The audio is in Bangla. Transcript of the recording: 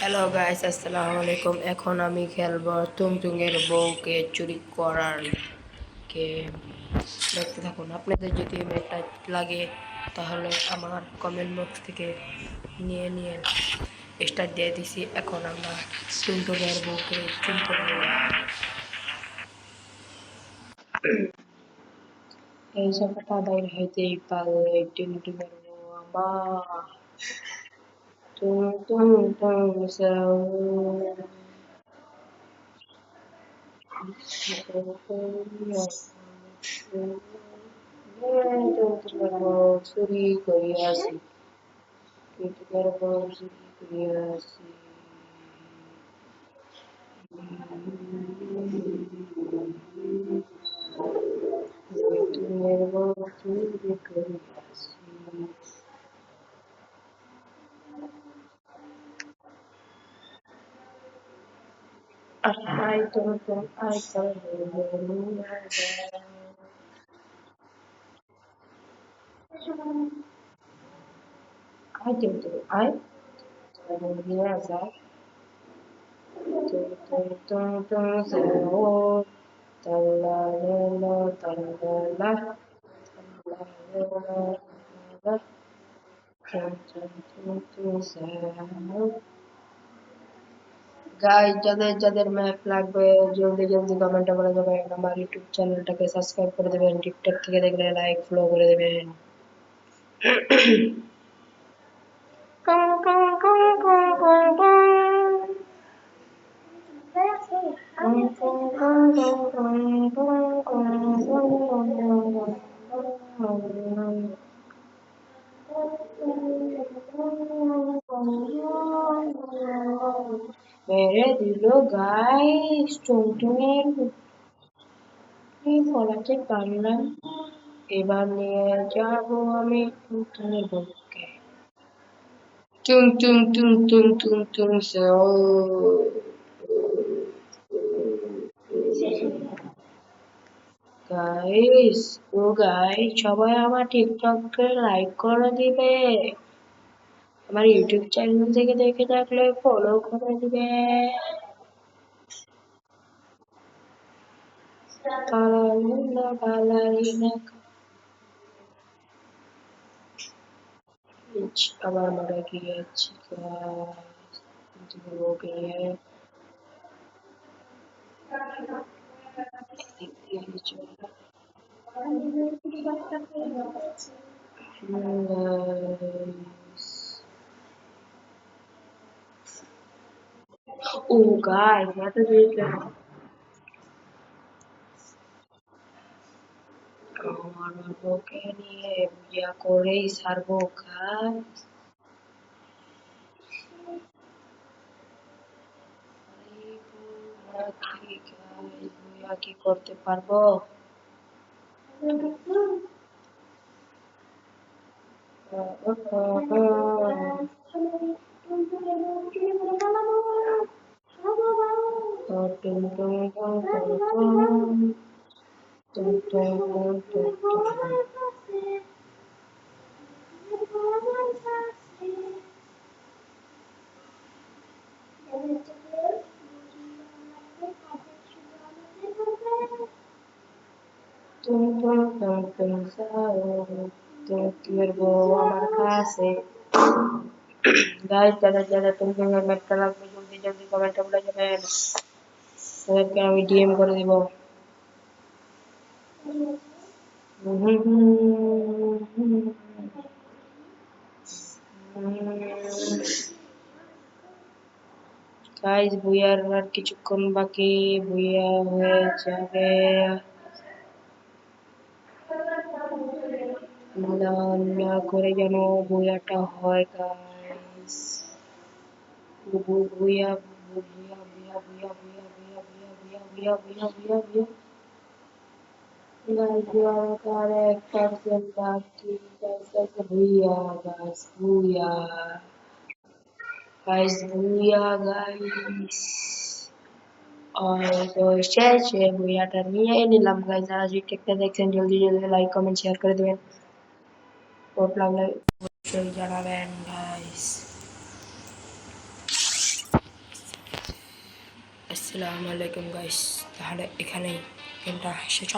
হ্যালো গাইস, আসসালামু আলাইকুম। এখন আমি খেলবো টুংটুংয়ের বউকে চুরি করার গেম। দেখতে থাকুন। আপনাদের যদি ম্যাপটা লাগে তাহলে আমার কমেন্ট বক্স থেকে নিয়ে নিয়ে স্টার্ট দিয়ে দিছি। এখন আমরা টুংটুংয়ের বউকে চুরি করবো। এই জায়গাটা বাইরে হইতেই পারে টুংটুংয়ের বউ আমার। টুং টুং টুং সাউ চুরি করিয়াছি, চুরি করিয়াছি। চুরি করিয়াছি। I don't know, I can't I don't know, I don't know, guys, যাদের যাদের ম্যাপ লাগবে জলদি জলদি কমেন্টে বলে দেবেন। আমার ইউটিউব চ্যানেলটাকে সাবস্ক্রাইব করে দেবেন, টিকটক থেকে দেখলে লাইক ফলো করে দেবেন। মেরে দিল গাইস টুনটুনের, কি বলাতে পারলাম। এবার নিয়ে যাবো আমি টুনটুনের বউকে। টুং টুং টুং টুং টুং টুং সো গাইস, গাইস সবাই আমার টিকটকে লাইক করে দিবে। আমার ইউটিউব চ্যানেল থেকে দেখে থাকলে ফলো করে দিবে। বালারিনা বালারিনা আবার মারা গিয়েছি গাইস, কিন্তু ওকে এদিক দিয়ে চলে। ও গাইস, এত দেরি কেন? আমার বউকে নিয়ে বিয়া করেই ছাড়বো গাইস। বিয়া কি করতে পারবো? টুনটুনের বউ আমার কাছে। গাইস, যারা যারা টুনটুনের ম্যাপটা লাগবে জলদি জলদি কমেন্টে বলে যাবেন, তাদেরকে আমি ডিএম করে দিব। গাইস, বুইয়ার আর কিছুক্ষণ বাকি, বুইয়া হয়ে যাবে। আল্লাহ আল্লাহ করে যেন বুইয়াটা হয় গাইস। বুইয়া বুইয়া বুইয়া বুইয়া বুইয়া বুইয়া বুইয়া বুইয়া বুইয়া বুইয়া বুইয়া গাইস, বুইয়ার কারে 1% বাকি গাইস। বুইয়া গাইস, বুইয়া গাইস, বুইয়া গাইস। और तो শেষে বুইয়াটা নিয়ে নিলাম গাইস। যারা টিকটকটা দেখছেন জলদি জলদি লাইক কমেন্ট শেয়ার করে দেবেন। কোড লাগলে অবশ্যই জানাবেন গাইস। আসসালামু আলাইকুম গাইস, তাহলে এখানেই গেমটা শেষ।